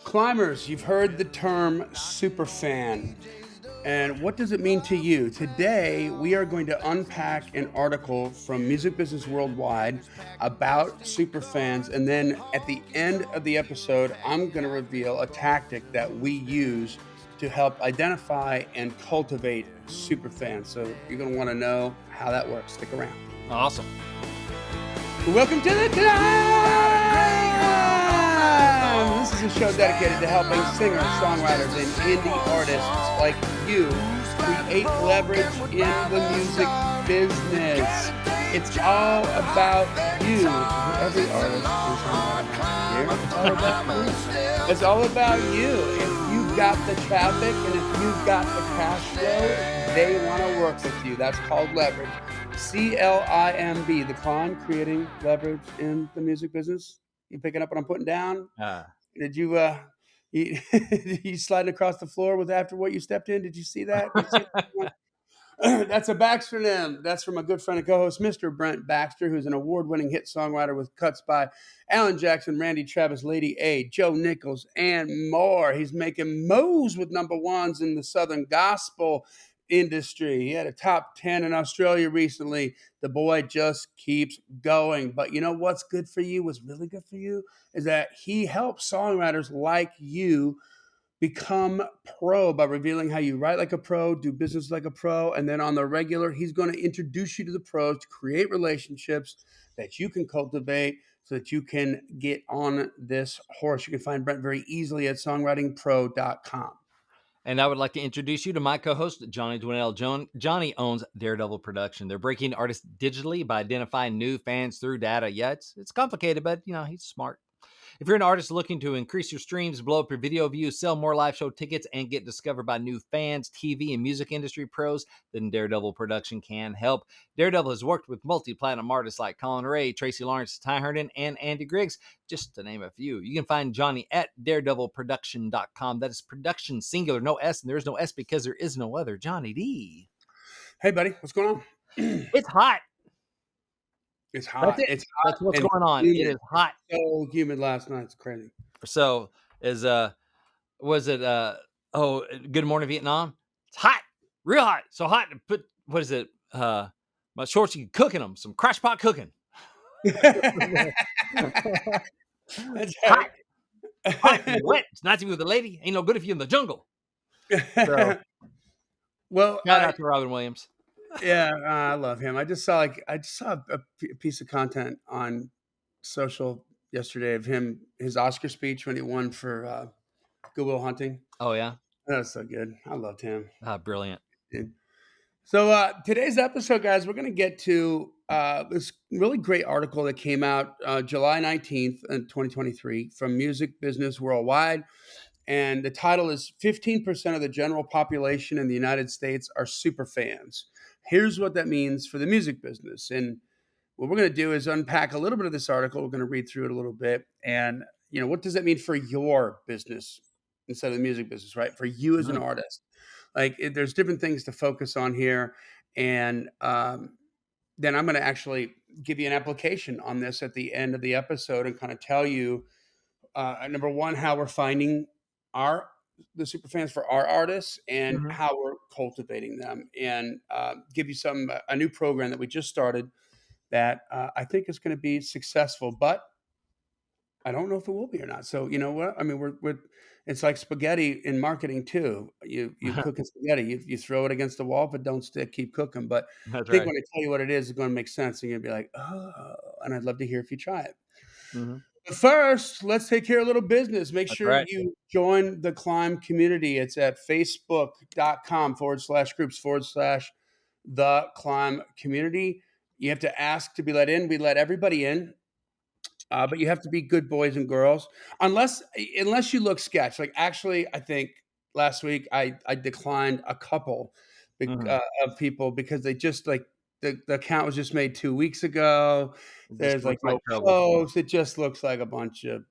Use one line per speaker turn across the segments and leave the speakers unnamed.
Climbers, you've heard the term superfan. And what does it mean to you? Today, we are going to unpack an article from Music Business Worldwide about superfans. And then at the end of the episode, I'm going to reveal a tactic that we use to help identify and cultivate superfans. So you're going to want to know how that works. Stick around.
Awesome.
Welcome to the Climb! This is a show dedicated to helping singers, songwriters, and indie artists like you create leverage in the music business. It's all about you. Every artist is here. It's all about you. It's all about you. If you've got the traffic and if you've got the cash flow, they want to work with you. That's called leverage. C.L.I.M.B, the C.L.I.M.B, creating leverage in the music business. You picking up what I'm putting down? Did you you sliding across the floor with after what you stepped in? Did you see that? That's a Baxternym. That's from a good friend and co-host, Mr. Brent Baxter, who's an award-winning hit songwriter with cuts by Alan Jackson, Randy Travis, Lady A, Joe Nichols, and more. He's making moves with number ones in the Southern gospel industry. He had a top 10 in Australia recently. The boy just keeps going. But you know what's good for you, what's really good for you, is that he helps songwriters like you become pro by revealing how you write like a pro, do business like a pro, and then on the regular, he's going to introduce you to the pros to create relationships that you can cultivate so that you can get on this horse. You can find Brent very easily at songwritingpro.com.
And I would like to introduce you to my co-host, Johnny Dwinell. Johnny owns Daredevil Production. They're breaking artists digitally by identifying new fans through data. Yeah, it's complicated, but he's smart. If you're an artist looking to increase your streams, blow up your video views, sell more live show tickets, and get discovered by new fans, TV, and music industry pros, then Daredevil Production can help. Daredevil has worked with multi-platinum artists like Colin Ray, Tracy Lawrence, Ty Herndon, and Andy Griggs, just to name a few. You can find Johnny at daredevilproduction.com. That is production singular, no S, and there is no S because there is no other. Johnny D.
Hey, buddy, what's going on?
It's hot.
It's hot.
It's hot. That's what's going on.
Humid.
It is hot.
So humid last night. It's crazy.
So good morning Vietnam? It's hot, real hot. So hot to put, my shorts, you can cook in them, some crash pot cooking.
That's
hot. Hot and wet. It's not to be with a lady. Ain't no good if you're in the jungle. So,
well,
shout out to Robin Williams.
Yeah, I love him. I just saw a piece of content on social yesterday of his Oscar speech when he won for Good Will Hunting.
Oh yeah,
that was so good. I loved him.
Brilliant.
So today's episode, guys, we're going to get to this really great article that came out July 19th in 2023 from Music Business Worldwide. And the title is 15% of the general population in the United States are super fans. Here's what that means for the music business. And what we're going to do is unpack a little bit of this article. We're going to read through it a little bit. And, what does that mean for your business instead of the music business, right? For you as an artist. There's different things to focus on here. And then I'm going to actually give you an application on this at the end of the episode and kind of tell you, number one, how we're finding the super fans for our artists and how we're cultivating them, and give you a new program that we just started that I think is going to be successful, but I don't know if it will be or not. So you know what? I mean, it's like spaghetti in marketing too. You cook spaghetti, you throw it against the wall, but don't stick, keep cooking. But I think when I tell you what it is, it's going to make sense, and you're going to be like, oh, and I'd love to hear if you try it. But first, let's take care of a little business. Make sure you join the C.L.I.M.B community. It's at facebook.com/groups/the C.L.I.M.B community. You have to ask to be let in. We let everybody in, but you have to be good boys and girls. Unless you look sketch. Actually, I think last week I declined a couple of people because they just the account was just made 2 weeks ago. There's no post. It just looks like a bunch of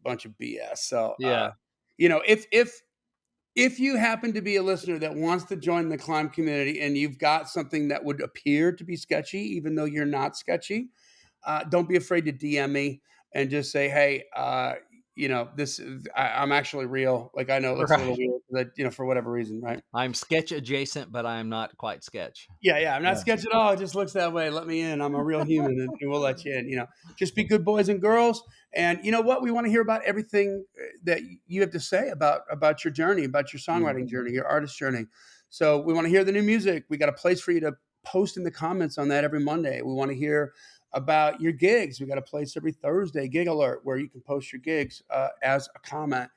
BS. So
yeah,
if you happen to be a listener that wants to join the C.L.I.M.B community and you've got something that would appear to be sketchy, even though you're not sketchy, don't be afraid to DM me and just say, hey, this I'm actually real. Like, I know it looks a little
Right.
weird, but for whatever reason, right?
I'm sketch adjacent, but I am not quite sketch.
Yeah, I'm not
Yeah.
sketch at all. It just looks that way. Let me in. I'm a real human, and we'll let you in. Just be good boys and girls. And you know what? We want to hear about everything that you have to say about your journey, about your
Mhm.
songwriting journey, your artist journey. So we want to hear the new music. We got a place for you to post in the comments on that every Monday. We want to hear about your gigs. We got a place every Thursday, Gig Alert, where you can post your gigs as a comment.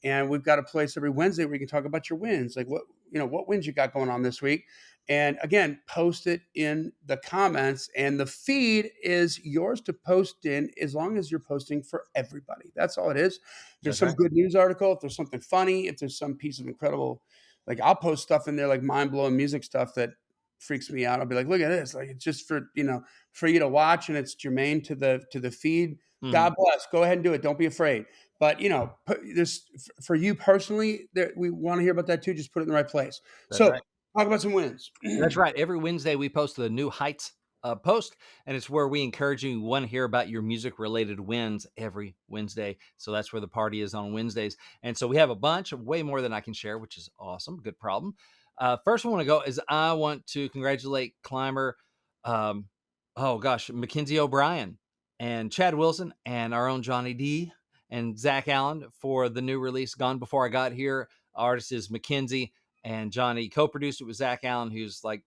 And we've got a place every Wednesday where you can talk about your wins, like what wins you got going on this week. And again, post it in the comments, and the feed is yours to post in as long as you're posting for everybody. That's all it is. If there's
That's
some
right.
good news article, if there's something funny, if there's some piece of incredible, like I'll post stuff in there, like mind blowing music stuff that freaks me out. I'll be like, look at this. Like, it's just for you to watch, and it's germane to the feed.
Mhm.
God bless. Go ahead and do it. Don't be afraid. But there's for you personally, we want to hear about that too. Just put it in the right place.
That's
So
right.
talk about some wins.
That's right. Every Wednesday, we post the New Heights post, and it's where we encourage you want to hear about your music related wins every Wednesday. So that's where the party is on Wednesdays. And so we have a bunch of way more than I can share, which is awesome. Good problem. First, I want to go is I want to congratulate climber, um, oh gosh, Mackenzie O'Brien and Chad Wilson and our own Johnny D and Zach Allen for the new release, Gone Before I Got Here. Artist is Mackenzie, and Johnny co-produced it with Zach Allen, who's like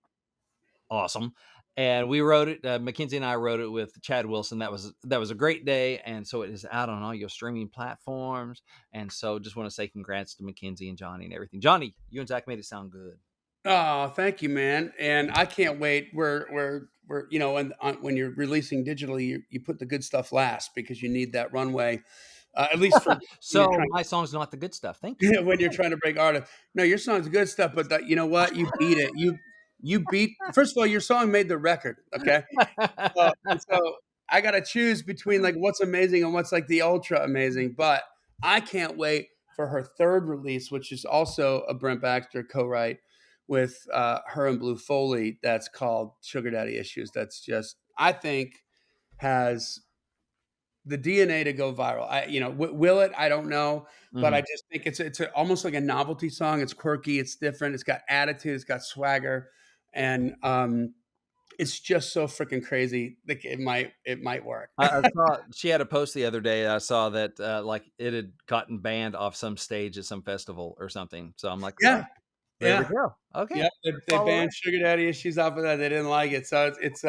awesome. And we wrote it. Mackenzie and I wrote it with Chad Wilson. That was a great day, and so it is out on all your streaming platforms. And so, just want to say congrats to Mackenzie and Johnny and everything. Johnny, you and Zach made it sound good.
Oh, thank you, man. And I can't wait. When you're releasing digitally, you put the good stuff last because you need that runway. At least for when you're
So
trying
my song's not the good stuff. Thank you.
when you're trying to break artists. No, your song's good stuff, but you know what? You beat it. You beat. First of all, your song made the record. Okay, and so I got to choose between like what's amazing and what's like the ultra amazing. But I can't wait for her third release, which is also a Brent Baxter co-write with her and Blue Foley. That's called Sugar Daddy Issues. That's just I think has the DNA to go viral. Will it? I don't know, but I
Mhm.
just think almost like a novelty song. It's quirky, it's different, it's got attitude, it's got swagger, and it's just so freaking crazy. Like it might work.
I saw she had a post the other day. I saw that like it had gotten banned off some stage at some festival or something. So I'm like,
Yeah,
well, there we
yeah,
go. Okay,
yeah. They
follow
banned
that.
Sugar Daddy Issues off of that. They didn't like it, so it's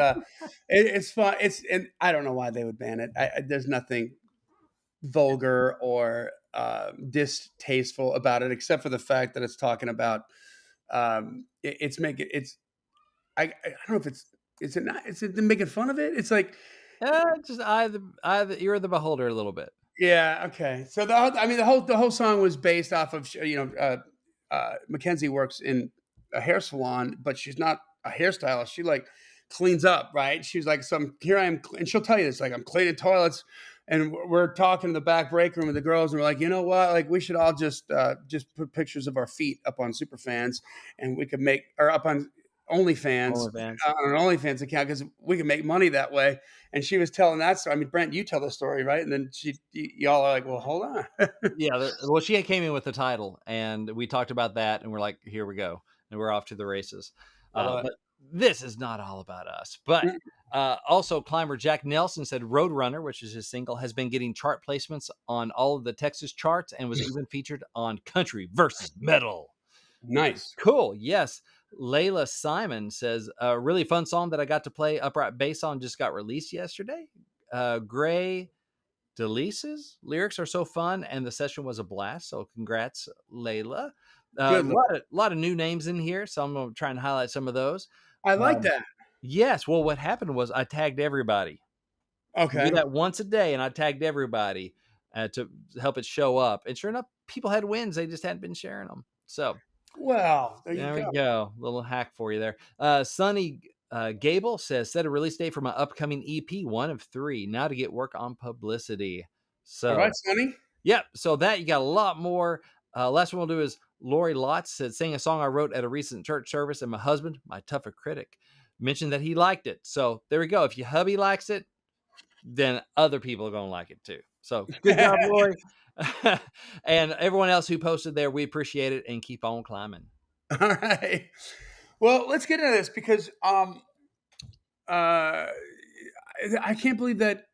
fun. And I don't know why they would ban it. There's nothing vulgar or distasteful about it, except for the fact that it's talking about it's making it's I don't know if is it not is it making fun of it? It's like
Just the you're the beholder a little bit.
yeah, okay. So the whole song was based off of Mackenzie works in a hair salon, but she's not a hairstylist. She like cleans up, right? She's like some here I am, and she'll tell you this like I'm cleaning toilets, and we're talking in the back break room with the girls, and we're like, you know what? Like we should all just put pictures of our feet up on Superfans, and we could make or up on OnlyFans
OnlyFans.
on an OnlyFans account because we can make money that way. And she was telling that story. I mean, Brent, you tell the story, right? And then y'all are like, well, hold on.
Yeah, well, she came in with the title, and we talked about that, and we're like, here we go, and we're off to the races.
I love
But this is not all about us. But
it.
also, climber Jack Nelson said Roadrunner, which is his single, has been getting chart placements on all of the Texas charts and was even featured on Country versus Metal.
Nice.
Cool. Yes. Layla Simon says a really fun song that I got to play upright bass on just got released yesterday. Gray Delice's lyrics are so fun, and the session was a blast. So, congrats, Layla. A
Good.
lot of new names in here, so I'm going to try and highlight some of those.
I like
Um,
that.
yes. Well, what happened was I tagged everybody. I do
Okay.
that once a day, and I tagged everybody to help it show up. And sure enough, people had wins; they just hadn't been sharing them. So
Well, there you
there we
go.
go. Little hack for you there. Sonny Gable says, set a release date for my upcoming EP, one of three. Now to get work on publicity.
All right,
So,
Sonny.
yep. So that you got a lot more. Last one we'll do is Lori Lotz said, sing a song I wrote at a recent church service, and my husband, my tougher critic, mentioned that he liked it. So there we go. If your hubby likes it, then other people are going to like it too. So good job, Roy. And everyone else who posted there, we appreciate it and keep on climbing.
All right. Well, let's get into this because uh, I can't believe that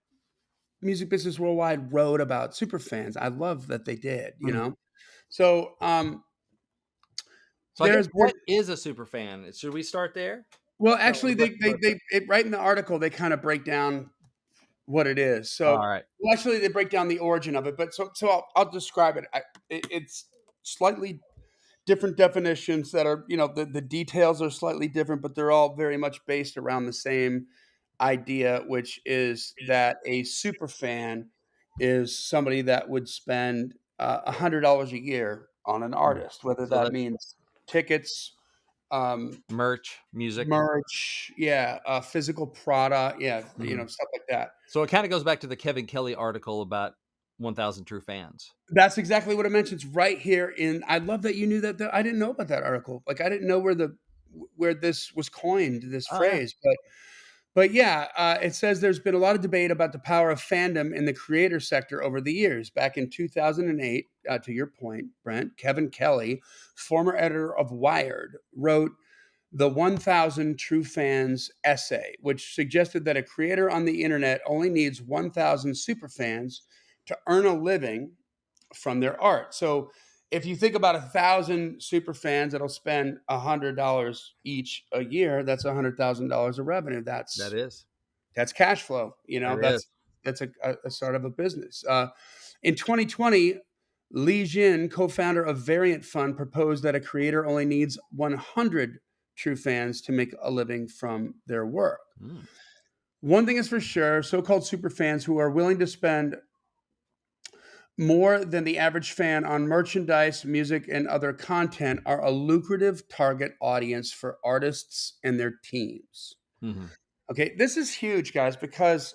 Music Business Worldwide wrote about superfans. I love that they did.
Mhm.
So
So I guess
there's been
what is a super fan? Should we start there?
well,
Is that what
actually,
we're about to start there?
right in the article they kind of break down what it is.
All
So
right.
well, actually, they break down the origin of it, but so I'll describe it. It's slightly different definitions that are the details are slightly different, but they're all very much based around the same idea, which is that a super fan is somebody that would spend $100 a year on an
Mm.
artist, whether
So
that
that's
means tickets, um,
merch, music.
merch, yeah, physical product, yeah,
Mhm.
stuff like that.
So it kind of goes back to the Kevin Kelly article about 1,000 True Fans.
That's exactly what it mentions right here in I love that you knew that I didn't know about that article. Like I didn't know where this was coined, this
Oh yeah.
phrase, but yeah, it says there's been a lot of debate about the power of fandom in the creator sector over the years. Back in 2008, to your point, Brent, Kevin Kelly, former editor of Wired, wrote the 1000 True Fans essay, which suggested that a creator on the internet only needs 1000 super fans to earn a living from their art. So if you think about 1,000 super fans that'll spend $100 each a year, that's $100,000 of revenue.
That
That's
is.
that's cash flow.
That is.
That's a start of a business. In 2020, Li Jin, co-founder of Variant Fund, proposed that a creator only needs 100 true fans to make a living from their work.
Mm.
One thing is for sure, so-called super fans who are willing to spend more than the average fan on merchandise, music, and other content are a lucrative target audience for artists and their teams.
Mhm.
Okay, this is huge, guys, because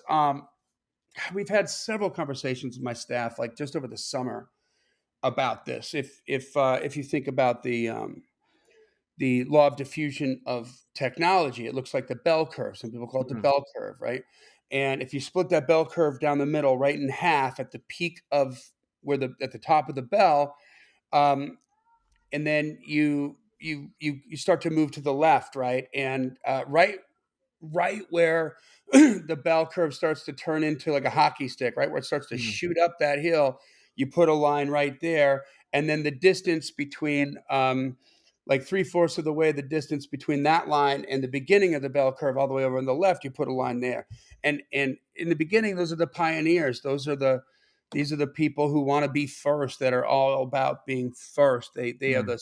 we've had several conversations with my staff, like just over the summer, about this. If you think about the law of diffusion of technology, it looks like the bell curve. Some people call it the
Mhm.
bell curve, right? And if you split that bell curve down the middle, right in half, at the peak of where the at the top of the bell, um, and then you start to move to the left, right, and right where the bell curve starts to turn into like a hockey stick, right where it starts to
Mhm.
shoot up that hill, you put a line right there, and then the distance between like three-fourths of the way, the distance between that line and the beginning of the bell curve, all the way over on the left, you put a line there. And in the beginning, those are the pioneers. These are the people who want to be first, that are all about being first. They are
Mhm.
the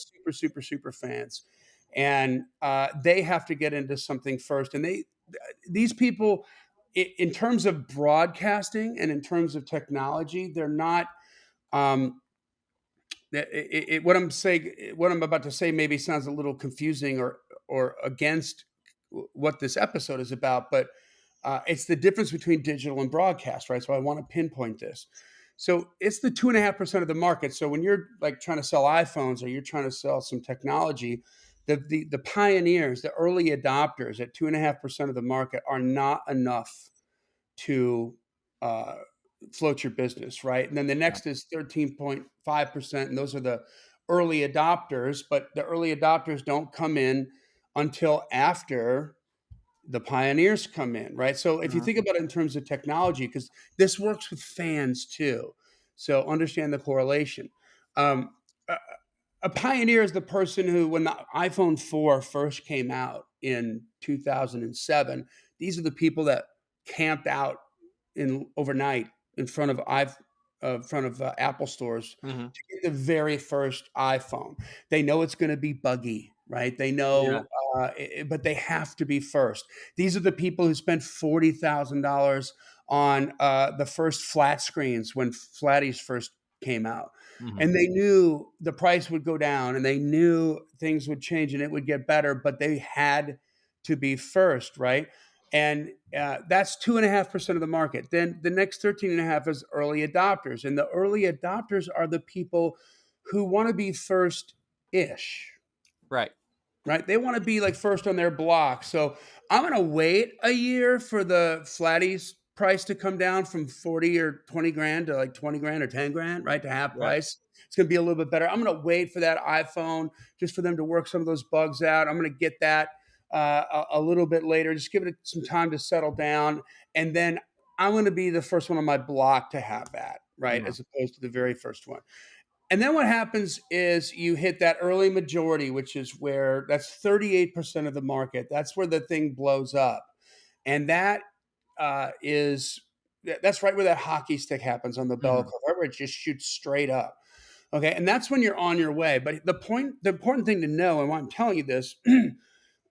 super fans, and they have to get into something first. And these people, in terms of broadcasting and in terms of technology, they're not. Um, what I'm saying, what I'm about to say, maybe sounds a little confusing or against what this episode is about, but it's the difference between digital and broadcast, right? So I want to pinpoint this. So it's the 2.5% of the market. So when you're like trying to sell iPhones or you're trying to sell some technology, the pioneers, the early adopters at 2.5% of the market are not enough to uh, float your business, right? And then the
Yeah.
next is 13.5%, and those are the early adopters, but the early adopters don't come in until after the pioneers come in, right? So if you
Mhm.
think about it in terms of technology, because this works with fans too, so understand the correlation. Um, a, a pioneer is the person who, when the iPhone 4 first came out in 2007, these are the people that camped out in overnight in front of Apple stores
Mhm.
to get the very first iPhone. They know it's going to be buggy, right? They
Yeah.
know, but they have to be first. These are the people who spent $40,000 on the first flat screens when flatties first came out.
Mhm.
And they knew the price would go down and they knew things would change and it would get better, but they had to be first, right? And that's 2.5% of the market. Then the next 13.5 is early adopters. And the early adopters are the people who want to be first ish,
Right.
right? They want to be like first on their block. So I'm going to wait a year for the flatties price to come down from 40 or 20 grand to like 20 grand or 10 grand, right? To half
Right.
price. It's going to be a little bit better. I'm going to wait for that iPhone just for them to work some of those bugs out. I'm going to get that a little bit later. Just give it some time to settle down. And then I'm going to be the first one on my block to have that, right?
Yeah.
As opposed to the very first one. And then what happens is you hit that early majority, which is where that's 38% of the market. That's where the thing blows up. And that is that's right where that hockey stick happens on the bell
Mhm.
curve, right where it just shoots straight up. Okay, and that's when you're on your way. But the important thing to know, and why I'm telling you this,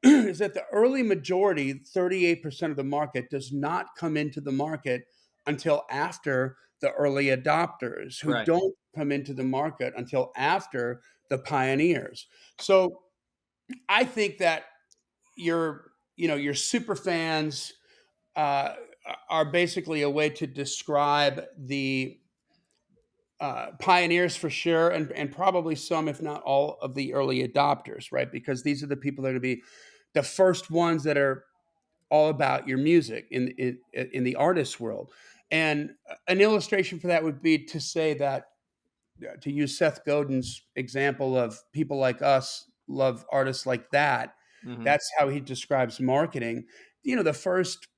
is that the early majority, 38% of the market, does not come into the market until after the early adopters, who
Right.
don't come into the market until after the pioneers. So I think that your super fans uh, are basically a way to describe the pioneers for sure, and probably some, if not all, of the early adopters, right? Because these are the people that are going to be the first ones that are all about your music in the artist world. And an illustration for that would be to say that to use Seth Godin's example of people like us love artists like that.
Mhm.
That's how he describes marketing. The first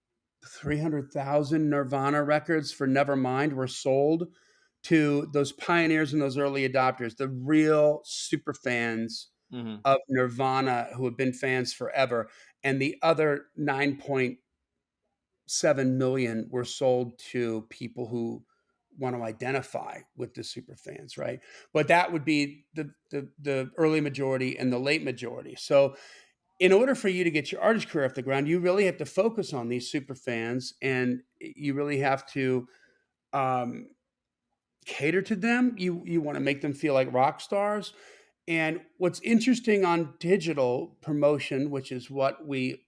300,000 Nirvana records for Nevermind were sold to those pioneers and those early adopters, the real super fans
Mhm.
of Nirvana who have been fans forever. And the other 9.7 million were sold to people who want to identify with the super fans, right? But that would be the early majority and the late majority. So in order for you to get your artist career off the ground, you really have to focus on these super fans, and you really have to um, cater to them. You want to make them feel like rock stars. And what's interesting on digital promotion, which is what we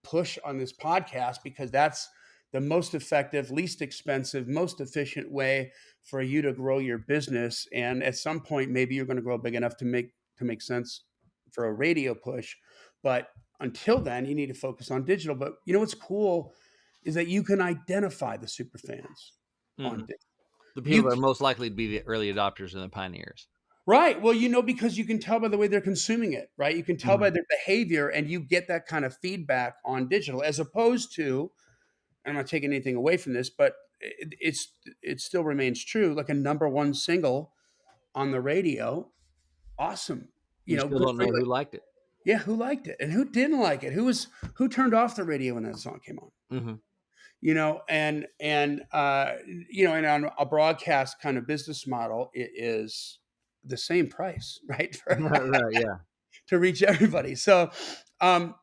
push on this podcast, because that's the most effective, least expensive, most efficient way for you to grow your business. And at some point, maybe you're going to grow big enough to make sense for a radio push. But until then, you need to focus on digital. But what's cool is that you can identify the super fans on
Mhm.
digital.
The people
You
that are most likely to be the early adopters and the pioneers.
Right. Well, because you can tell by the way they're consuming it, right? You can tell
Mhm.
by their behavior, and you get that kind of feedback on digital, as opposed to, and I'm not taking anything away from this, but it still remains true. Like a number one single on the radio, awesome.
You still
Good
don't
for
know
you.
who liked it.
Yeah, who liked it and who didn't like it? Who turned off the radio when that song came on?
Mhm.
And on a broadcast kind of business model, it is the same price, right?
Right, yeah.
To reach everybody. So, um,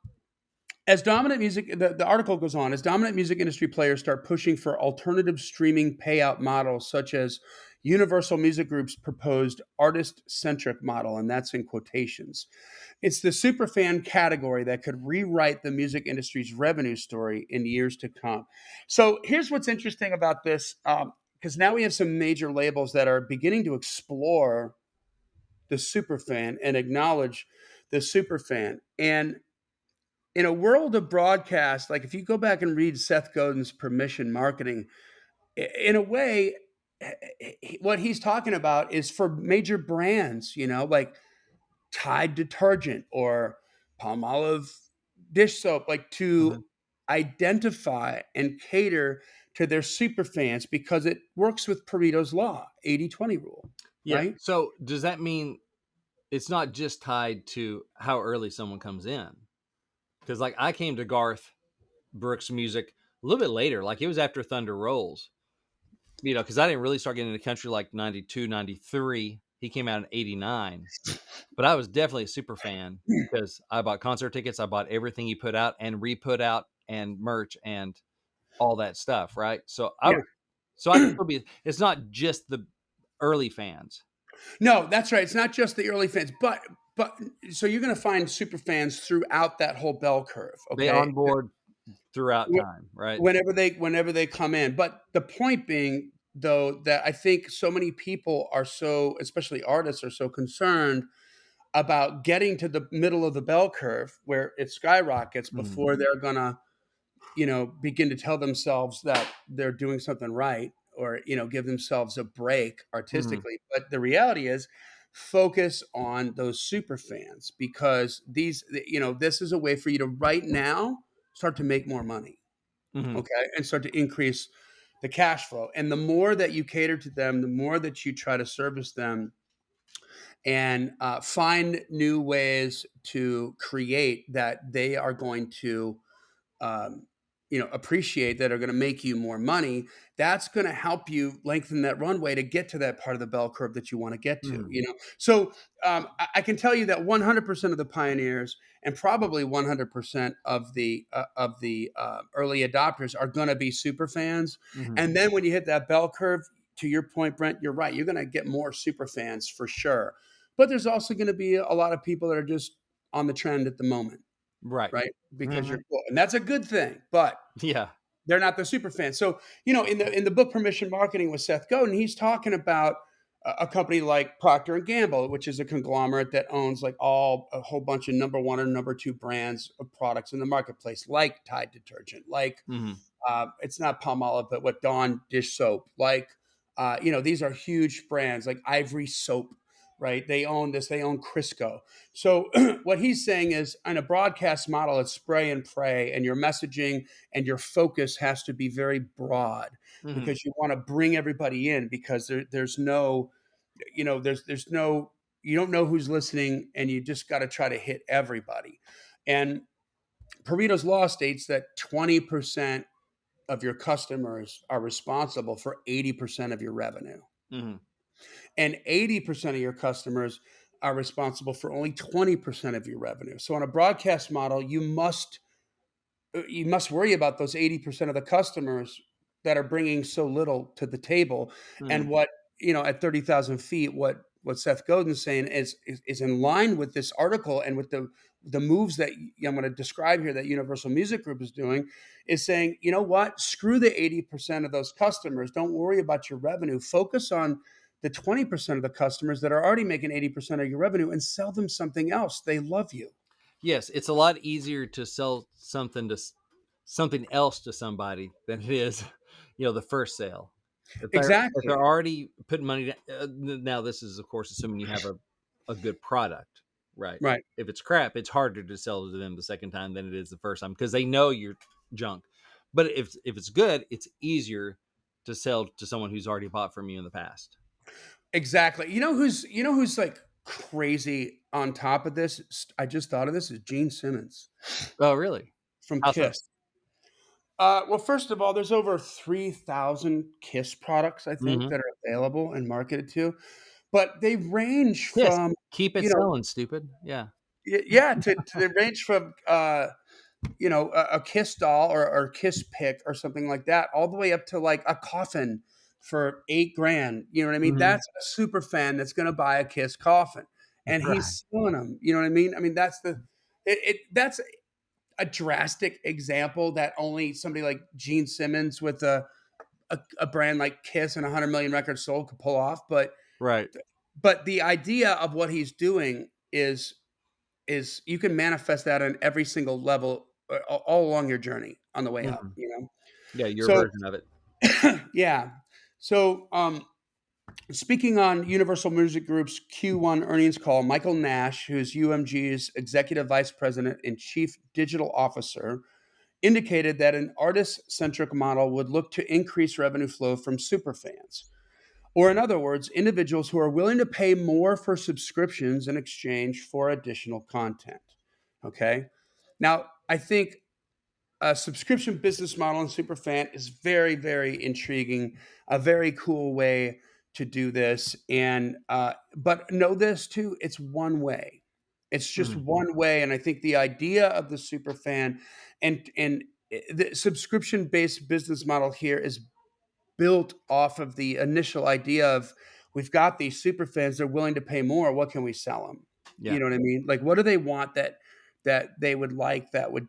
as dominant music, the article goes on, as dominant music industry players start pushing for alternative streaming payout models, such as Universal Music Group's proposed artist centric model, and that's in quotations. It's the superfan category that could rewrite the music industry's revenue story in years to come. So here's what's interesting about this, because now we have some major labels that are beginning to explore the superfan and acknowledge the superfan. And in a world of broadcast, like if you go back and read Seth Godin's permission marketing, in a way, what he's talking about is for major brands, like Tide detergent or Palmolive dish soap, like to
Mhm.
identify and cater to their super fans, because it works with Pareto's law, 80/20 rule,
Yeah,
right?
so does that mean it's not just tied to how early someone comes in? Because, like, I came to Garth Brooks' music a little bit later, like, it was after Thunder Rolls, because I didn't really start getting into country, like, 92, 93. He came out in '89, but I was definitely a super fan because I bought concert tickets, I bought everything he put out and re-put out and merch and all that stuff, right?
Yeah.
So I could still be it's not just the early fans.
No, that's right. It's not just the early fans, but so you're going to find super fans throughout that whole bell curve.
They
Okay,
onboard throughout time, right?
whenever they come in. But the point being, though, that I think so many people are so, especially artists, are so concerned about getting to the middle of the bell curve where it skyrockets
Mhm.
before they're gonna begin to tell themselves that they're doing something right, or give themselves a break
Mhm.
artistically. But the reality is, focus on those super fans, because this is a way for you to right now start to make more money,
Mhm.
okay, and start to increase the cash flow. And the more that you cater to them, the more that you try to service them and find new ways to create that they are going to um, appreciate, that are going to make you more money. That's going to help you lengthen that runway to get to that part of the bell curve that you want to get to.
Mhm.
So I can tell you that 100% of the pioneers, and probably 100% of the early adopters, are going to be super fans.
Mhm.
And then when you hit that bell curve, to your point, Brent, you're right. You're going to get more super fans for sure. But there's also going to be a lot of people that are just on the trend at the moment,
Right.
right? Because you're
Mhm.
cool, and that's a good thing. But
Yeah.
they're not the super fans. So, in the book Permission Marketing with Seth Godin, he's talking about a company like Procter and Gamble, which is a conglomerate that owns like a whole bunch of number one or number two brands of products in the marketplace, like Tide detergent, like
Mhm.
it's not Palmolive, but what, Dawn dish soap. Like, these are huge brands like Ivory Soap, right? They own this. They own Crisco. So what he's saying is, on a broadcast model, it's spray and pray, and your messaging and your focus has to be very broad,
Mhm.
because you want to bring everybody in, because there's no, there's no, you don't know who's listening, and you just got to try to hit everybody. And Pareto's law states that 20% of your customers are responsible for 80% of your revenue.
Mhm.
And 80% of your customers are responsible for only 20% of your revenue. So on a broadcast model, you must worry about those 80% of the customers that are bringing so little to the table. And
Mhm.
what, at 30,000 feet, what Seth Godin's saying is in line with this article, and with the moves that I'm going to describe here, that Universal Music Group is doing, is saying, you know what, screw the 80% of those customers. Don't worry about your revenue. Focus on the 20% of the customers that are already making 80% of your revenue, and sell them something else. They love you.
Yes, it's a lot easier to sell something else to somebody than it is, the first sale. If they're
Exactly.
already putting money now, this is of course assuming you have a good product, right?
Right.
If it's crap, it's harder to sell to them the second time than it is the first time, because they know you're junk. But if it's good, it's easier to sell to someone who's already bought from you in the past.
Exactly. You know who's like crazy on top of this? I just thought of this, is Gene Simmons
Oh, really?
from
How so?
Kiss. Well, first of all, there's over 3,000 Kiss products, I think,
Hmm.
that are available and marketed to, but they range
Yes.
from,
Keep it
you know,
selling, stupid. Yeah.
yeah, to they range from a Kiss doll, or Kiss pick or something like that, all the way up to like a coffin for 8 grand. You know what I mean?
Hmm.
That's a super fan that's going to buy a Kiss coffin, and
Right.
he's selling them. You know what I mean? I mean, that's a drastic example that only somebody like Gene Simmons with a brand like Kiss and 100 million records sold could pull off.
Right.
But the idea of what he's doing is you can manifest that on every single level, all along your journey on the way up,
Mhm. Yeah, your
So,
version of it.
yeah. So, speaking on Universal Music Group's Q1 earnings call, Michael Nash, who's UMG's executive vice president and chief digital officer, indicated that an artist-centric model would look to increase revenue flow from superfans. Or, in other words, individuals who are willing to pay more for subscriptions in exchange for additional content. Okay. Now, I think a subscription business model in Superfan is very, very intriguing, a very cool way to do this. And, but know this too, it's one way. It's just
Mhm.
one way. And I think the idea of the Superfan and the subscription based business model here is built off of the initial idea of, we've got these super fans, they're willing to pay more, what can we sell them?
Yeah.
You know what I mean? Like, what do they want that they would like, that would,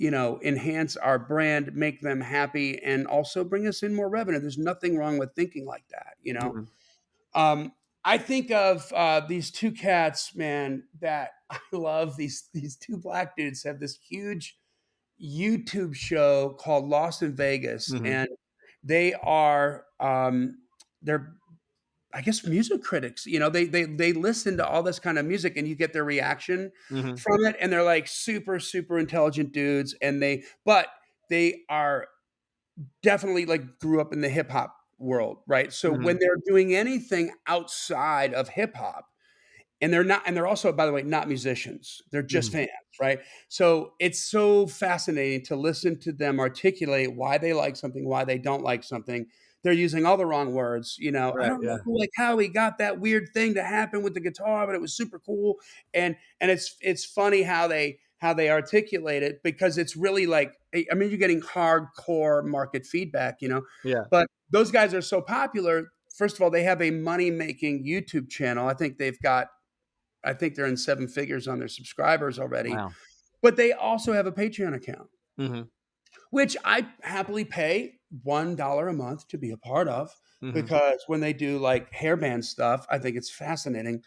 enhance our brand, make them happy, and also bring us in more revenue? There's nothing wrong with thinking like that.
Mhm.
um, I think of these two cats, man, that I love. These two black dudes have this huge YouTube show called Lost in Vegas,
Mhm.
and they are they're I guess music critics. They listen to all this kind of music, and you get their reaction
Mhm.
from it, and they're like super intelligent dudes, and they are definitely like grew up in the hip hop world, right? So when
Mhm.
they're doing anything outside of hip hop, and they're also, by the way, not musicians. They're just
Mhm.
fans, right? So it's so fascinating to listen to them articulate why they like something, why they don't like something. They're using all the wrong words. I
Right,
don't know
yeah.
like how he got that weird thing to happen with the guitar, but it was super cool. And it's funny how they articulate it, because it's really like, I mean, you're getting hardcore market feedback,
Yeah.
but those guys are so popular. First of all, they have a money making YouTube channel. I think they're in seven figures on their subscribers already,
Wow.
but they also have a Patreon account,
Mhm.
which I happily pay $1 a month to be a part of,
Mhm.
because when they do like hairband stuff, I think it's fascinating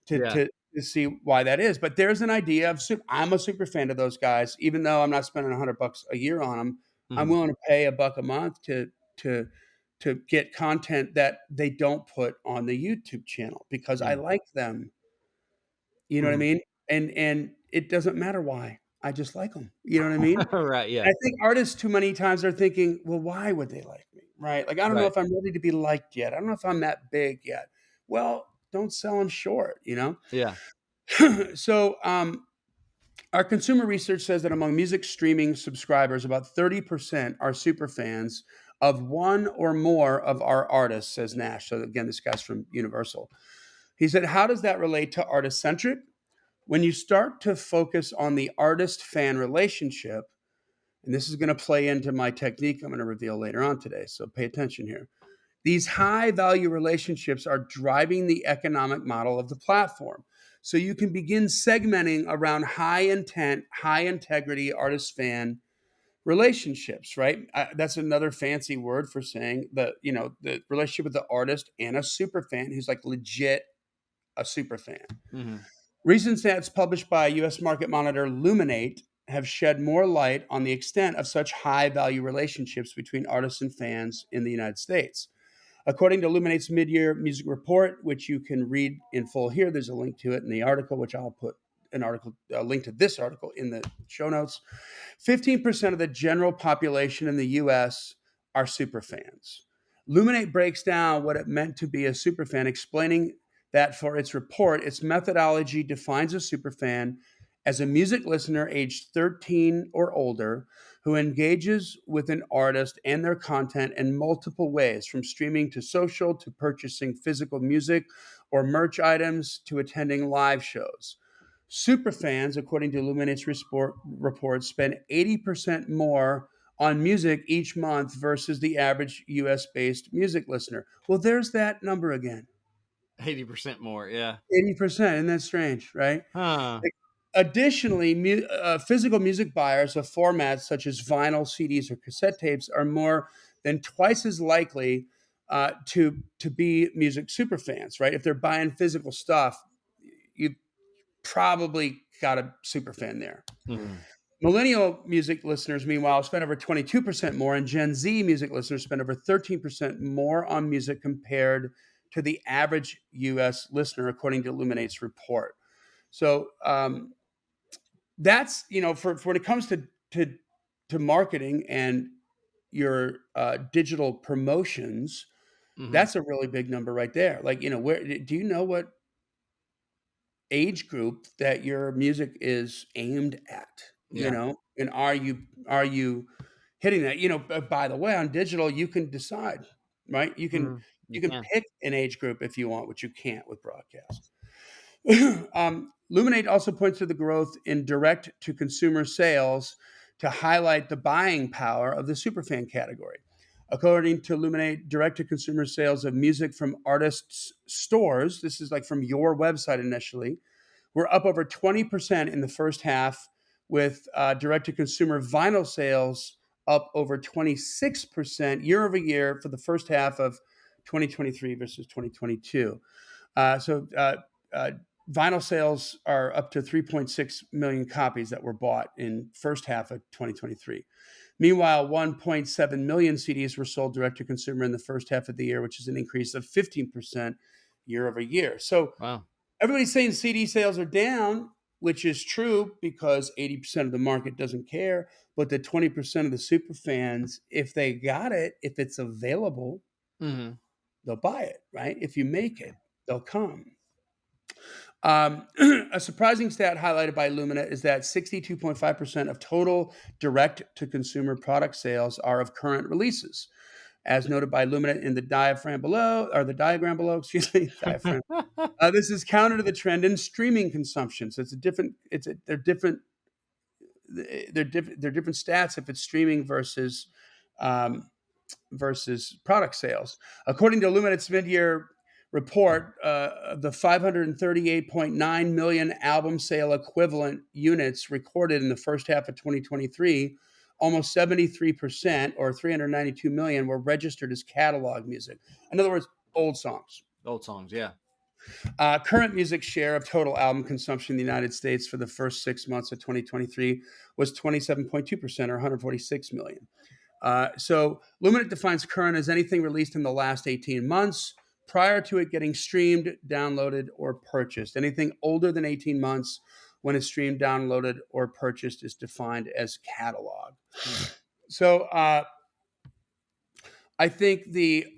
to
Yeah.
to to see why that is. But there's an idea of I'm a super fan of those guys, even though I'm not spending $100 a year on them. I'm
Mhm.
willing to pay $1 a month to to get content that they don't put on the YouTube channel, because I
Mhm.
like them. You know what I
Mhm.
mean? And it doesn't matter why. I just like them. You know what I mean?
Right, yeah.
I think artists too many times are thinking, "Well, why would they like me?" Right? Like, "I don't know
Right.
if I'm ready to be liked yet. I don't know if I'm that big yet." Well, don't sell them short, you know?
Yeah.
So, our consumer research says that among music streaming subscribers, about 30% are super fans of one or more of our artists, says Nash. So again, this guy's from Universal. He said, "How does that relate to artist centric? When you start to focus on the artist fan relationship," and this is going to play into my technique I'm going to reveal later on today, so pay attention here. "These high value relationships are driving the economic model of the platform. So you can begin segmenting around high intent, high integrity artist fan relationships," right? That's another fancy word for saying the relationship with the artist and a super fan who's like legit a super fan.
Mhm.
Recent stats published by US market monitor Luminate have shed more light on the extent of such high value relationships between artists and fans in the United States. According to Luminate's mid-year music report, which you can read in full here, there's a link to it in the article, which I'll put a link to this article in the show notes. 15% of the general population in the US are superfans. Luminate breaks down what it meant to be a superfan, explaining that for its report, its methodology defines a superfan as a music listener aged 13 or older who engages with an artist and their content in multiple ways, from streaming to social to purchasing physical music or merch items to attending live shows. Superfans, according to Illuminate's report, spend 80% more on music each month versus the average US based music listener. Well, there's that number again.
80% more, yeah.
80%. Isn't that strange, right?
Huh.
Additionally, physical music buyers of formats such as vinyl, CDs, or cassette tapes are more than twice as likely to be music superfans, right? If they're buying physical stuff, you probably got a super fan there.
Mhm.
Millennial music listeners, meanwhile, spend over 22% more, and Gen Z music listeners spend over 13% more on music compared to the average US listener, according to Illuminate's report. So that's, for when it comes to marketing and your digital promotions,
Mhm.
that's a really big number right there. Like, where do you know what age group that your music is aimed at,
Yeah.
and are you hitting that? By the way, on digital you can decide, right? you can
Mhm. You
you can
can.
pick an age group if you want, which you can't with broadcast. Luminate also points to the growth in direct to consumer sales to highlight the buying power of the superfan category. According to Luminate, direct to consumer sales of music from artists' stores, this is like from your website initially, were up over 20% in the first half, with direct to consumer vinyl sales up over 26% year over year for the first half of 2023 versus 2022. So Vinyl sales are up to 3.6 million copies that were bought in first half of 2023. Meanwhile, 1.7 million CDs were sold direct to consumer in the first half of the year, which is an increase of 15% year over year. So
Wow.
everybody's saying CD sales are down, which is true because 80% of the market doesn't care. But the 20% of the super fans, if they got it, if it's available,
Hmm.
they'll buy it, right? If you make it, they'll come. A surprising stat highlighted by Illumina is that 62.5% of total direct to consumer product sales are of current releases, as noted by Illumina in the diaphragm below, or the diagram below, excuse me, diaphragm. This is counter to the trend in streaming consumption. So it's a different, they're different stats if it's streaming um, versus product sales. According to Illuminate's mid-year report, the 538.9 million album sale equivalent units recorded in the first half of 2023, almost 73% or 392 million were registered as catalog music. In other words, old songs.
Old songs, yeah.
Current music share of total album consumption in the United States for the first 6 months of 2023 was 27.2% or 146 million. So Luminate defines current as anything released in the last 18 months prior to it getting streamed, downloaded, or purchased. Anything older than 18 months when it's streamed, downloaded, or purchased is defined as catalog.
Hmm.
So I think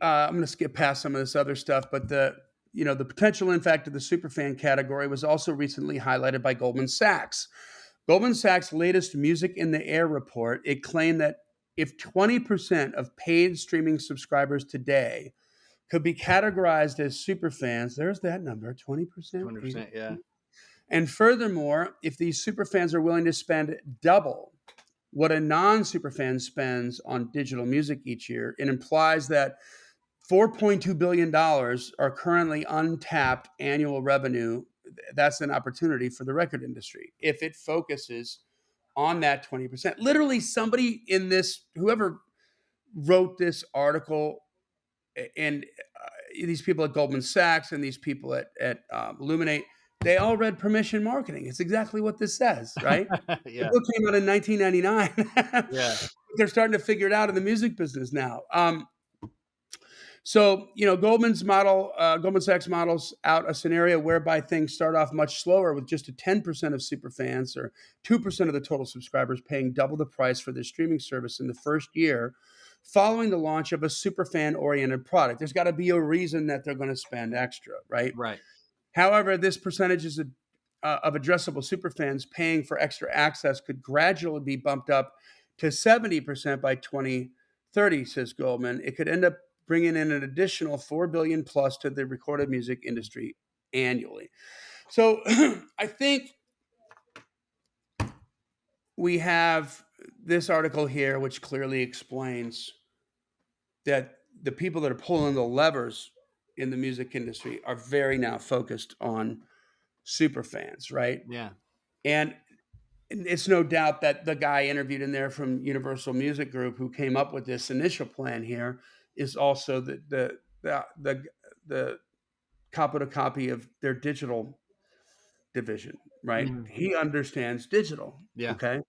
I'm going to skip past some of this other stuff, but the potential impact of the superfan category was also recently highlighted by Goldman Sachs. Goldman Sachs' latest Music in the Air report, it claimed that if 20% of paid streaming subscribers today could be categorized as superfans, there's that number, 20%.
20%, yeah.
And furthermore, if these superfans are willing to spend double what a non-superfan spends on digital music each year, it implies that $4.2 billion are currently untapped annual revenue. That's an opportunity for the record industry if it focuses on that 20%. Literally, somebody in this, whoever wrote this article, and these people at Goldman Sachs and these people at Illuminate, they all read permission marketing. It's exactly what this says, right? The
Yeah.
book came out in 1999.
Yeah.
They're starting to figure it out in the music business now. So, Goldman Sachs models out a scenario whereby things start off much slower with just a 10% of super fans or 2% of the total subscribers paying double the price for their streaming service in the first year following the launch of a super fan oriented product. There's got to be a reason that they're going to spend extra, right?
Right.
However, this percentage of addressable superfans paying for extra access could gradually be bumped up to 70% by 2030, says Goldman. It could end up bringing in an additional 4 billion plus to the recorded music industry annually. So I think we have this article here, which clearly explains that the people that are pulling the levers in the music industry are very now focused on super fans, right?
Yeah.
And it's no doubt that the guy interviewed in there from Universal Music Group who came up with this initial plan here is also the copy to copy of their digital division, right?
Mhm.
He understands digital,
Yeah.
okay,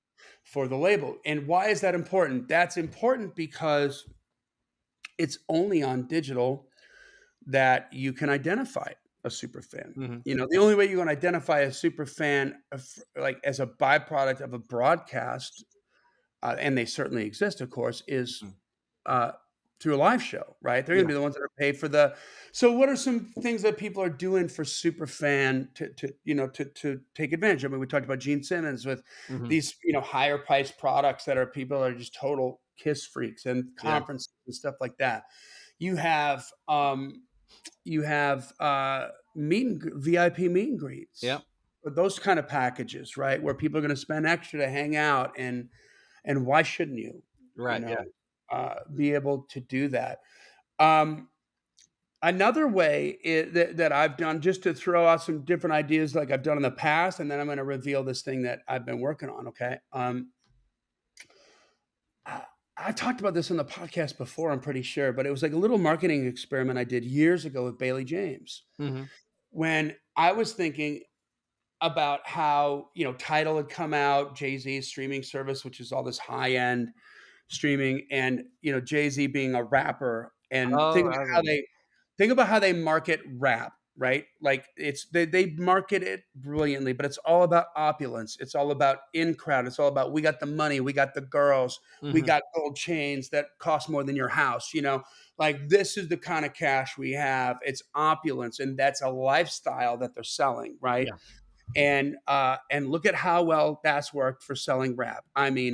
for the label. And why is that important? That's important because it's only on digital that you can identify a super fan.
Mhm.
The only way you can identify a super fan, like as a byproduct of a broadcast, and they certainly exist, of course, is
Mm.
uh, through a live show, right? They're going
Yeah.
to be the ones that are paid for the. So, what are some things that people are doing for super fan to take advantage? I mean, we talked about Gene Simmons with
Mhm.
these higher priced products that are people that are just total Kiss freaks and
Yeah.
conferences and stuff like that. You have VIP meet and
Yep.
greets, those kind of packages, right? Where people are going to spend extra to hang out, and why shouldn't you,
Right. Yeah.
be able to do that? Um, Another way that I've done, just to throw out some different ideas, like I've done in the past, and then I'm going to reveal this thing that I've been working on. Okay. I, I talked about this on the podcast before, I'm pretty sure, but it was like a little marketing experiment I did years ago with Bailey James.
Mhm.
when I was thinking about how, Tidal had come out, Jay-Z's streaming service, which is all this high-end streaming, and, Jay-Z being a rapper, and
Oh, I remember.
think about how they market rap, right? Like, they market it brilliantly, but it's all about opulence. It's all about in crowd. It's all about, we got the money, we got the girls, we
Mhm.
got gold chains that cost more than your house, Like, this is the kind of cash we have. It's opulence, and that's a lifestyle that they're selling, right?
Yeah.
And look at how well that's worked for selling rap. I mean,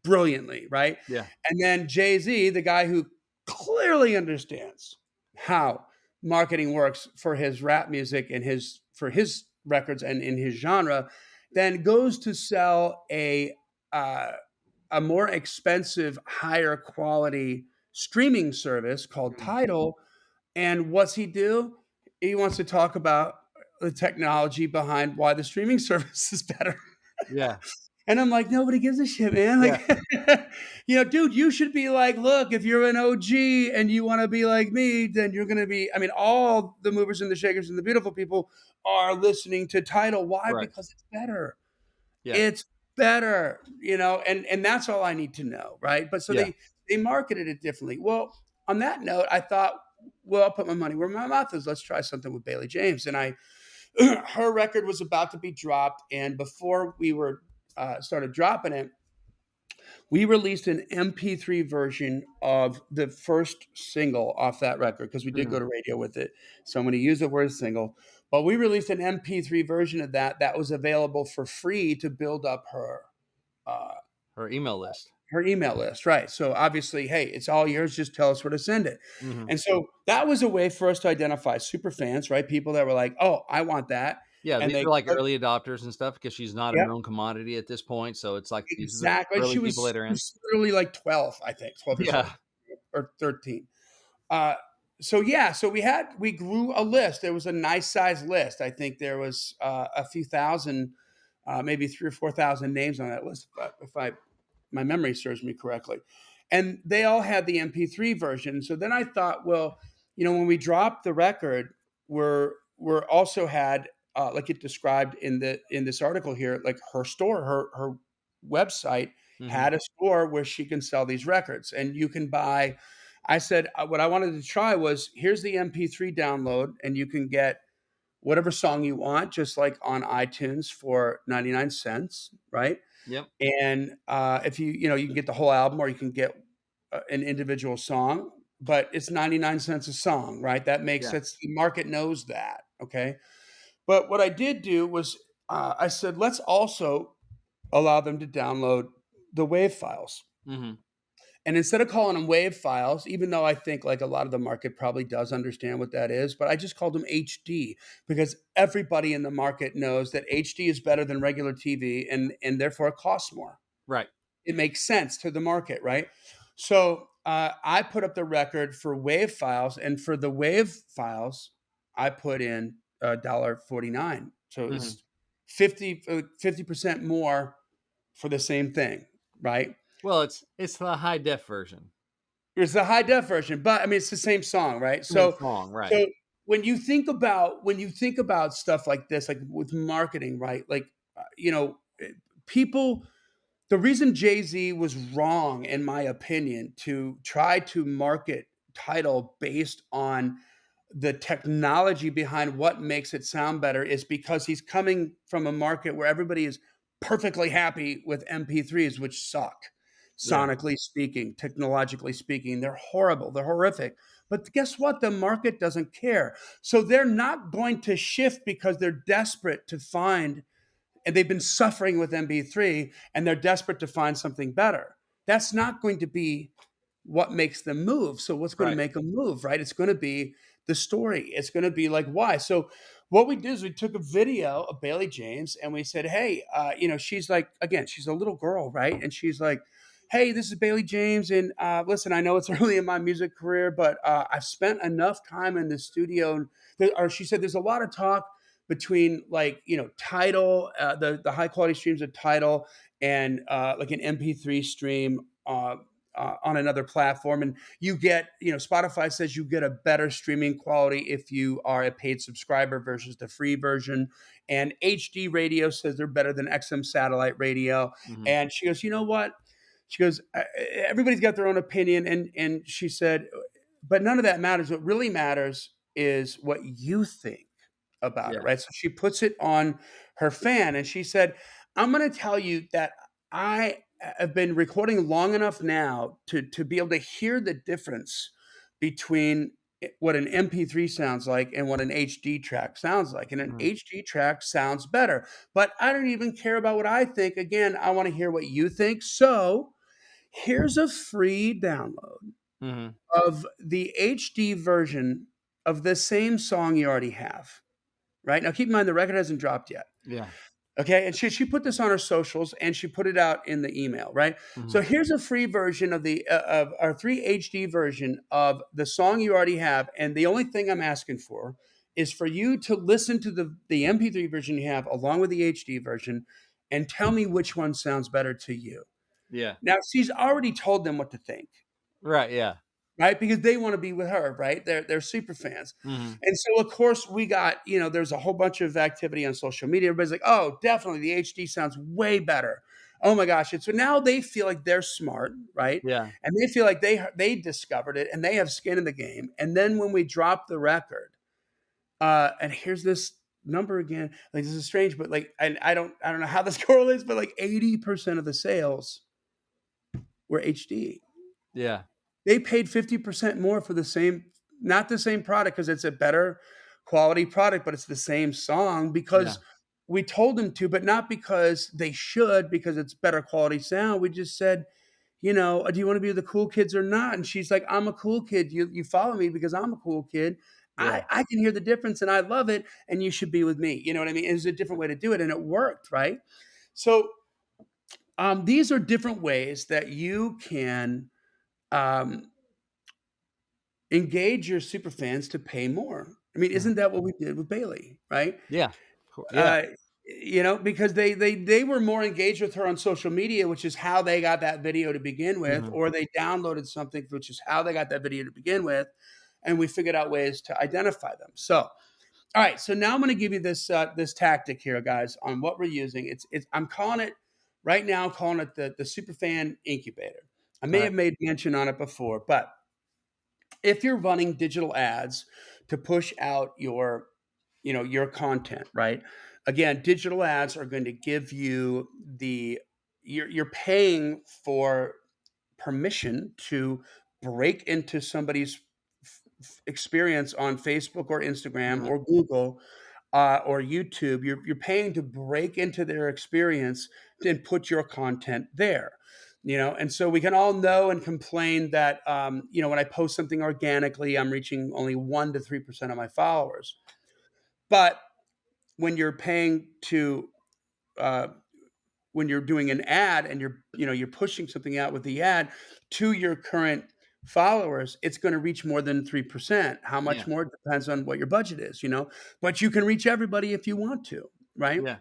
brilliantly, right?
Yeah.
And then Jay-Z, the guy who clearly understands how marketing works for his rap music and his records and in his genre, then goes to sell uh, a more expensive, higher quality streaming service called
Mhm.
Tidal. And what's he do? He wants to talk about the technology behind why the streaming service is better.
Yeah.
And I'm like, nobody gives a shit, man.
Yeah.
Like, dude, you should be like, look, if you're an OG and you want to be like me, then you're going to be. I mean, all the movers and the shakers and the beautiful people are listening to Tidal. Why?
Right.
Because it's better.
Yeah.
It's better, and that's all I need to know, right? But so
Yeah.
they marketed it differently. Well, on that note, I thought, well, I'll put my money where my mouth is. Let's try something with Bailey James. And her record was about to be dropped, and before we were started dropping it, we released an MP3 version of the first single off that record because we did
Mhm.
go to radio with it. So I'm going to use the word single, but we released an MP3 version of that was available for free to build up uh,
Her email list.
her email list, right? So obviously, hey, it's all yours. Just tell us where to send it.
Mhm.
And so that was a way for us to identify super fans, right? People that were like, "Oh, I want that,"
Yeah,
and
these
they
are like
click.
early adopters and stuff because she's not a
Yep,
known commodity at this point, so it's like these are the
exactly.
early
She
people
was,
that are
she
in.
was literally like 12, I think, 12 years old
Yeah.
or 13. Uh, so yeah, so we grew a list. There was a nice size list. I think there was a few thousand, maybe 3 or 4 thousand names on that list, if I my memory serves me correctly. And they all had the MP3 version. So then I thought, well, when we dropped the record, we're also had like it described in this article here, like her store, her website
Mhm.
had a store where she can sell these records, and you can buy. I said what I wanted to try was, here's the MP3 download, and you can get whatever song you want, just like on iTunes for 99 cents, right?
Yep.
And if you can get the whole album or you can get an individual song, but it's 99 cents a song, right? That makes
Yeah.
sense. The market knows that. Okay. But what I did do was I said, let's also allow them to download the WAV files.
Mhm.
And instead of calling them WAV files, even though I think like a lot of the market probably does understand what that is, but I just called them HD because everybody in the market knows that HD is better than regular TV, and therefore it costs more.
Right.
It makes sense to the market, right? So I put up the record for WAV files, and for the WAV files, I put in $1.49. So
Mhm.
it's 50% more for the same thing, right?
Well, it's the high def version.
It's the high def version, but I mean it's the same song, right?
Same
So
song, right.
so when you think about stuff like this, like with marketing, right? Like people, the reason Jay-Z was wrong, in my opinion, to try to market Tidal based on the technology behind what makes it sound better is because he's coming from a market where everybody is perfectly happy with MP3s, which suck,
Yeah.
sonically speaking, technologically speaking. They're horrible, they're horrific. But guess what? The market doesn't care. So they're not going to shift because they're desperate to find, and they've been suffering with MP3 and they're desperate to find something better. That's not going to be what makes them move. So what's going to
Right.
make them move, right? It's going to be the story. It's going to be like why. So what we did is we took a video of Bailey James and we said, hey, she's like, again, she's a little girl, right? And she's like, hey, this is Bailey James, and listen, I know it's early in my music career, but I've spent enough time in the studio. Or she said, there's a lot of talk between like Tidal, the high quality streams of Tidal, and like an MP3 stream. on another platform, and you get, Spotify says you get a better streaming quality if you are a paid subscriber versus the free version, and HD radio says they're better than XM satellite radio.
Mhm.
And she goes, you know what? She goes, everybody's got their own opinion, and she said, but none of that matters. What really matters is what you think about it,
Yeah.
right? So she puts it on her fan, and she said, I'm going to tell you that I have been recording long enough now to be able to hear the difference between what an MP3 sounds like and what an HD track sounds like. And an
Mhm.
HD track sounds better, but I don't even care about what I think. Again, I want to hear what you think. So here's a free download
Mhm.
of the HD version of the same song you already have. Right now, keep in mind the record hasn't dropped yet.
Yeah.
Okay, and she put this on her socials and she put it out in the email, right? So
Mhm.
here's a free version of our 3 HD version of the song you already have, and the only thing I'm asking for is for you to listen to the MP3 version you have along with the HD version and tell me which one sounds better to you.
Yeah.
Now, she's already told them what to think,
Right, yeah.
right? Because they want to be with her, right? They're super fans.
Mhm.
And so of course we got, there's a whole bunch of activity on social media. Everybody's like, "Oh, definitely the HD sounds way better." Oh my gosh. And so now they feel like they're smart, right?
Yeah.
And they feel like they discovered it and they have skin in the game. And then when we drop the record, and here's this number again, like this is strange, but like, and I don't know how this correlates, but like 80% of the sales were HD.
Yeah.
They paid 50% more for the same, not the same product because it's a better quality product, but it's the same song
Yeah.
because we told them to, but not because they should, because it's better quality sound. We just said, "Do you want to be with the cool kids or not?" And she's like, "I'm a cool kid. You follow me because I'm a cool kid.
Yeah.
I can hear the difference and I love it, and you should be with me." You know what I mean? It was a different way to do it, and it worked, right? So these are different ways that you can um, engage your super fans to pay more. I mean,
Mhm.
isn't that what we did with Bailey, right?
Yeah. Yeah.
Uh, because they were more engaged with her on social media, which is how they got that video to begin with,
Mhm.
or they downloaded something, which is how they got that video to begin with, and we figured out ways to identify them. So, all right, so now I'm going to give you this tactic here, guys, on what we're using. It's I'm calling it right now. I'm calling it the Superfan Incubator. I may
Alright.
have made mention on it before, but if you're running digital ads to push out your content, right? Again, digital ads are going to give you you're paying for permission to break into somebody's experience on Facebook or Instagram
Mhm.
or Google or YouTube. You're paying to break into their experience and put your content there. And so we can all know and complain that when I post something organically, I'm reaching only 1 to 3% of my followers. But when you're paying to uh, when you're doing an ad and you're pushing something out with the ad to your current followers, it's going to reach more than 3%. How much
Yeah.
more depends on what your budget is. But you can reach everybody if you want to, right?
Yeah.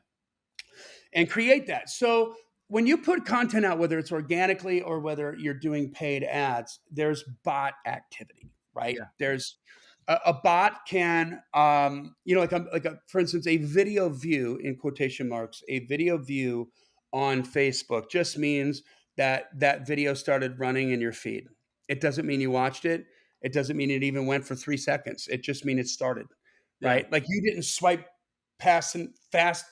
And create that. So when you put content out, whether it's organically or whether you're doing paid ads, there's bot activity, right?
Yeah.
There's a bot can, for instance, a video view in quotation marks, a video view on Facebook just means that that video started running in your feed. It doesn't mean you watched it. It doesn't mean it even went for 3 seconds. It just means it started,
Yeah.
right? Like you didn't swipe past and fast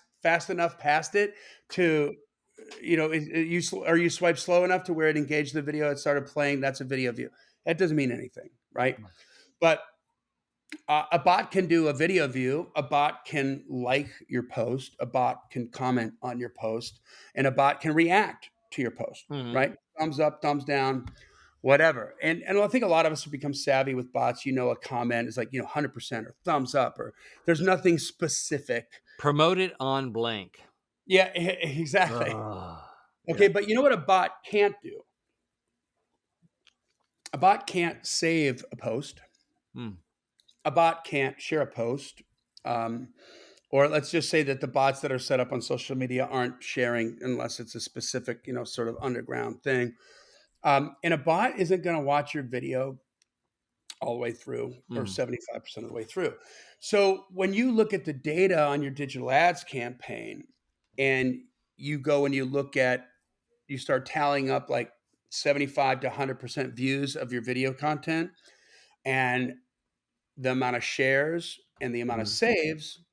enough past it to you swipe slow enough to where it engaged the video, it started playing, that's a video view. That doesn't mean anything, right? But a bot can do a video view, a bot can like your post, a bot can comment on your post, and a bot can react to your post,
Mhm.
right? Thumbs up, thumbs down, whatever. And I think a lot of us have become savvy with bots. A comment is like 100% or thumbs up, or there's nothing specific.
Promote it on blank.
Yeah, exactly.
Ugh. Yeah.
Okay, but you know what a bot can't do? A bot can't save a post.
Mm.
A bot can't share a post. Um, or let's just say that the bots that are set up on social media aren't sharing unless it's a specific, sort of underground thing. And a bot isn't going to watch your video all the way through or
Mm,
75% of the way through. So when you look at the data on your digital ads campaign and you go and you look at, you start tallying up like 75 to 100% views of your video content and the amount of shares and the amount of
mhm.
saves,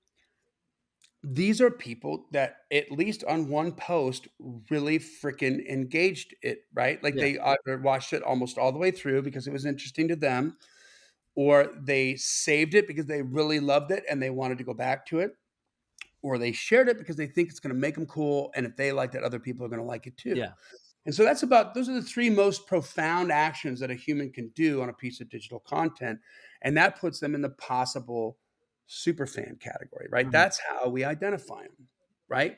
these are people that at least on one post really freaking engaged it, right? Like
Yeah,
they either watched it almost all the way through because it was interesting to them, or they saved it because they really loved it and they wanted to go back to it, or they shared it because they think it's going to make them cool. And if they liked it, other people are going to like it too.
yeah.
And so those are the three most profound actions that a human can do on a piece of digital content. And that puts them in the possible super fan category, right?
Mhm,
That's how we identify them, right?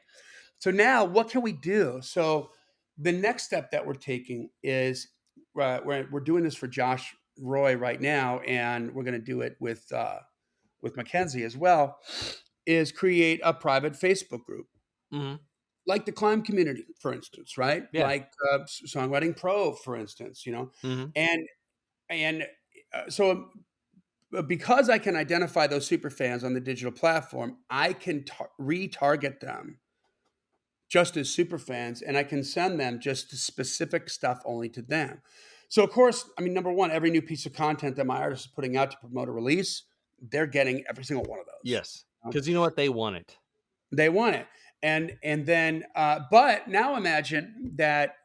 So now what can we do? So the next step that we're taking is we're doing this for Josh Roy right now, and we're going to do it with Mackenzie as well, is create a private Facebook group
mhm.
like the climb community, for instance, right?
Yeah.
Like Songwriting Pro, for instance,
Mhm,
and so because I can identify those super fans on the digital platform, I can retarget them just as super fans, and I can send them just specific stuff only to them. So, of course, I mean, number one, every new piece of content that my artist is putting out to promote a release, they're getting every single one of those.
yes,
You know?
because you know what? They want it.
They want it. And then, but now imagine that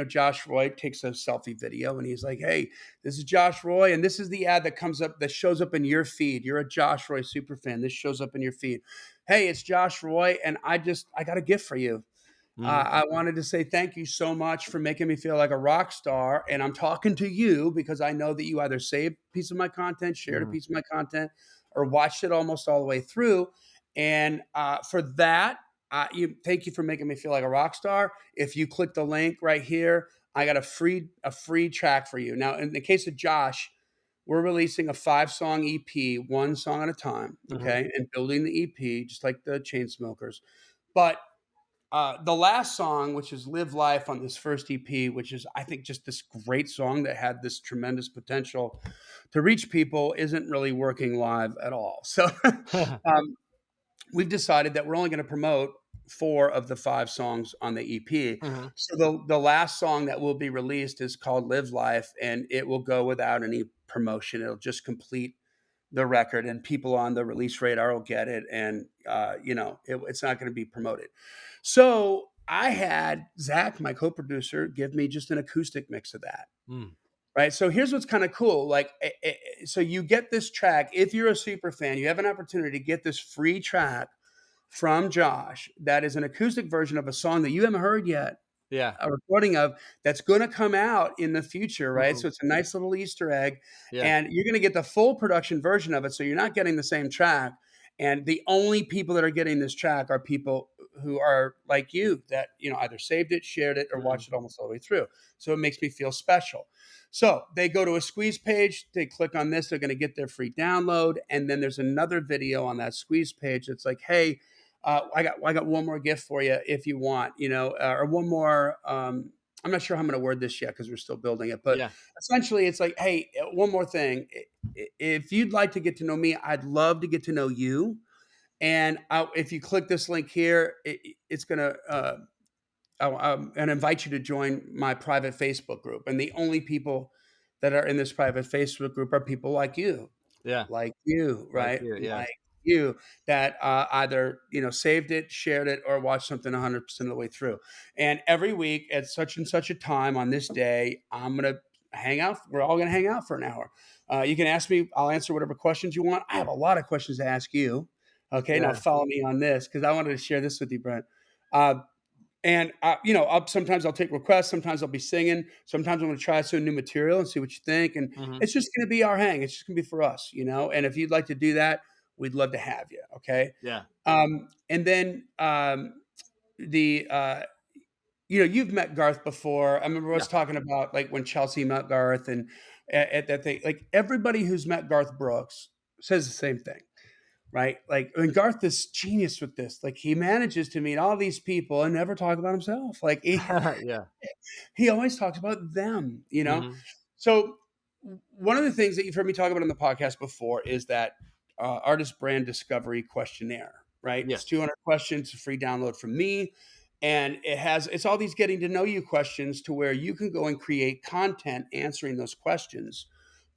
Josh Roy takes a selfie video and he's like, "Hey, this is Josh Roy, and this is the ad that comes up that shows up in your feed. You're a Josh Roy super fan. This shows up in your feed. Hey, it's Josh Roy, and I got a gift for you.
Mhm,
I wanted to say thank you so much for making me feel like a rock star. And I'm talking to you because I know that you either saved a piece of my content, shared a
mhm,
piece of my content, or watched it almost all the way through. And for that, thank you for making me feel like a rock star. If you click the link right here, I got a free track for you. Now, in the case of Josh, we're releasing a 5 song EP, one song at a time,
mhm.
okay, and building the EP just like the Chainsmokers. But the last song, which is "Live Life" on this first EP, which is I think just this great song that had this tremendous potential to reach people, isn't really working live at all. So um, we've decided that we're only going to promote 4 of the 5 songs on the EP.
Mhm,
So the last song that will be released is called "Live Life," and it will go without any promotion. It'll just complete the record, and people on the release radar will get it, and it's not going to be promoted. So I had Zach, my co-producer, give me just an acoustic mix of that.
mm,
Right. So here's what's kind of cool. Like, so you get this track. If you're a super fan, you have an opportunity to get this free track from Josh. That is an acoustic version of a song that you haven't heard yet,
yeah,
a recording of that's going to come out in the future, right?
mhm,
So it's a nice little Easter egg,
yeah,
and you're going to get the full production version of it. So you're not getting the same track. And the only people that are getting this track are people who are like you that either saved it, shared it, or
mhm,
watched it almost all the way through. So it makes me feel special. So they go to a squeeze page, they click on this, they're going to get their free download, and then there's another video on that squeeze page that's like, hey, I got one more gift for you if you want, or one more. I'm not sure how I'm going to word this yet because we're still building it, but
yeah,
essentially, it's like, hey, one more thing. If you'd like to get to know me, I'd love to get to know you. And if you click this link here, it's going to and invite you to join my private Facebook group. And the only people that are in this private Facebook group are people
yeah,
like you,
like
right?
you, yeah,
Like you that either saved it, shared it, or watched something 100% of the way through. And every week at such and such a time on this day, I'm gonna hang out. We're all gonna hang out for an hour. You can ask me. I'll answer whatever questions you want. I have a lot of questions to ask you. Okay, now
yeah,
follow me on this because I wanted to share this with you, Brent. Uh, and sometimes I'll take requests. Sometimes I'll be singing. Sometimes I'm going to try some new material and see what you think. And
mhm,
it's just going to be our hang. It's just going to be for us. And if you'd like to do that, we'd love to have you. Okay.
yeah,
And then the you've met Garth before. I remember
yeah,
us talking about like when Chelsea met Garth, and at that thing, like everybody who's met Garth Brooks says the same thing, right? Like, and Garth is genius with this. Like, he manages to meet all these people and never talk about himself. Like,
Yeah.
he always talks about them, you know?
Mhm.
So, one of the things that you've heard me talk about on the podcast before is that artist brand discovery questionnaire, right? It's
Yes.
200 questions, a free download from me. And it's all these getting to know you questions to where you can go and create content answering those questions,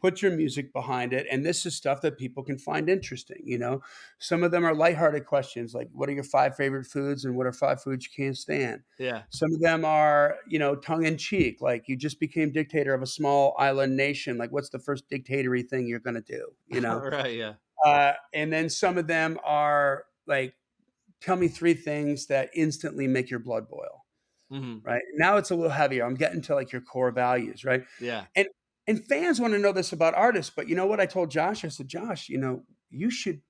put your music behind it. And this is stuff that people can find interesting. You know, some of them are lighthearted questions like, what are your 5 favorite foods and what are 5 foods you can't stand?
Yeah.
Some of them are, tongue in cheek, like you just became dictator of a small island nation. Like, what's the first dictatory thing you're going to do?
Right. Yeah.
And then some of them are like, tell me 3 things that instantly make your blood boil.
Mhm.
Right now, it's a little heavier. I'm getting to like your core values, right?
Yeah.
And fans want to know this about artists, but you know what? I told Josh. I said, Josh, you should.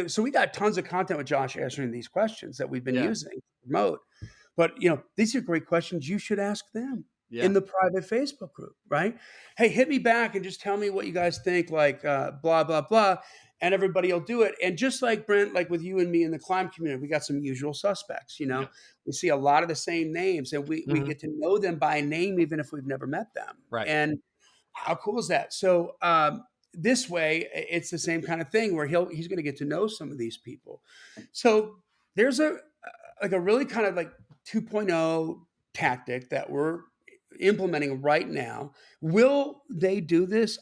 So we got tons of content with Josh answering these questions that we've been
Yeah.
using to promote. But these are great questions. You should ask them
Yeah.
in the private Facebook group, right? Hey, hit me back and just tell me what you guys think, like blah blah blah, and everybody will do it. And just like Brent, like with you and me in the climb community, we got some usual suspects.
Yeah.
We see a lot of the same names, and we
Mhm.
get to know them by name, even if we've never met them.
Right.
And how cool is that? So this way, it's the same kind of thing where he's going to get to know some of these people. So there's a really kind of like 2.0 tactic that we're implementing right now. Will they do this?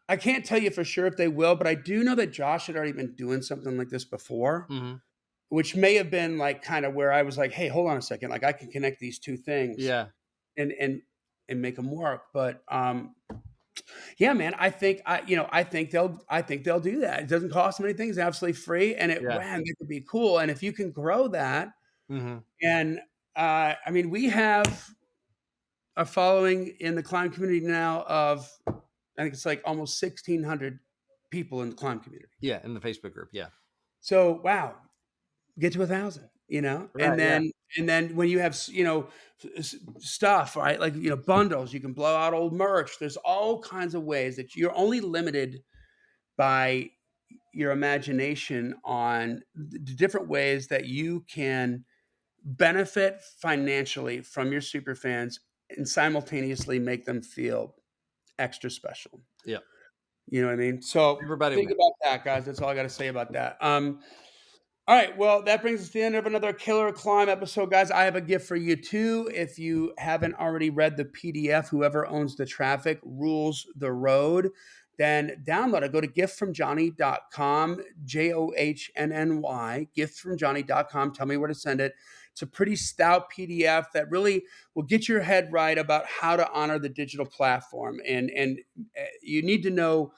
I can't tell you for sure if they will, but I do know that Josh had already been doing something like this before,
Mhm.
which may have been like kind of where I was like, hey, hold on a second, like I can connect these 2 things
Yeah.
and make them work. But yeah, man, I think they'll do that. It doesn't cost them anything. It's absolutely free, and
Yeah.
it could be cool. And if you can grow that,
Mhm.
and I mean, we have a following in the climb community now of, I think it's like almost 1,600 people in the climb community.
Yeah. In the Facebook group. Yeah.
So wow, get to 1,000,
Right. Yeah.
and then when you have stuff, right, like bundles, you can blow out old merch. There's all kinds of ways that you're only limited by your imagination on the different ways that you can benefit financially from your super fans and simultaneously make them feel extra special.
Yeah.
You know what I mean? So
Everybody
think
wins.
about that, guys. That's all I got to say about that. All right. Well, that brings us to the end of another Killer Climb episode, guys. I have a gift for you too. If you haven't already read the PDF, Whoever Owns the Traffic Rules the Road, then download it. Go to giftfromjohnny.com, JOHNNY, giftfromjohnny.com. Tell me where to send it. It's a pretty stout PDF that really will get your head right about how to honor the digital platform. And you need to know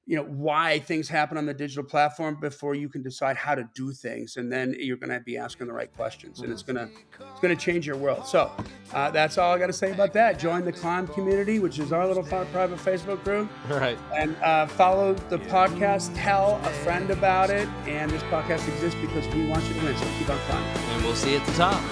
why things happen on the digital platform before you can decide how to do things, and then you're going to be asking the right questions, and it's going to change your world. So that's all I got to say about that. Join the Climb community, which is our little private Facebook group,
Right.
and follow the podcast. Tell a friend about it, and this podcast exists because we want you to win. So keep on climbing.
And we'll see you at the top.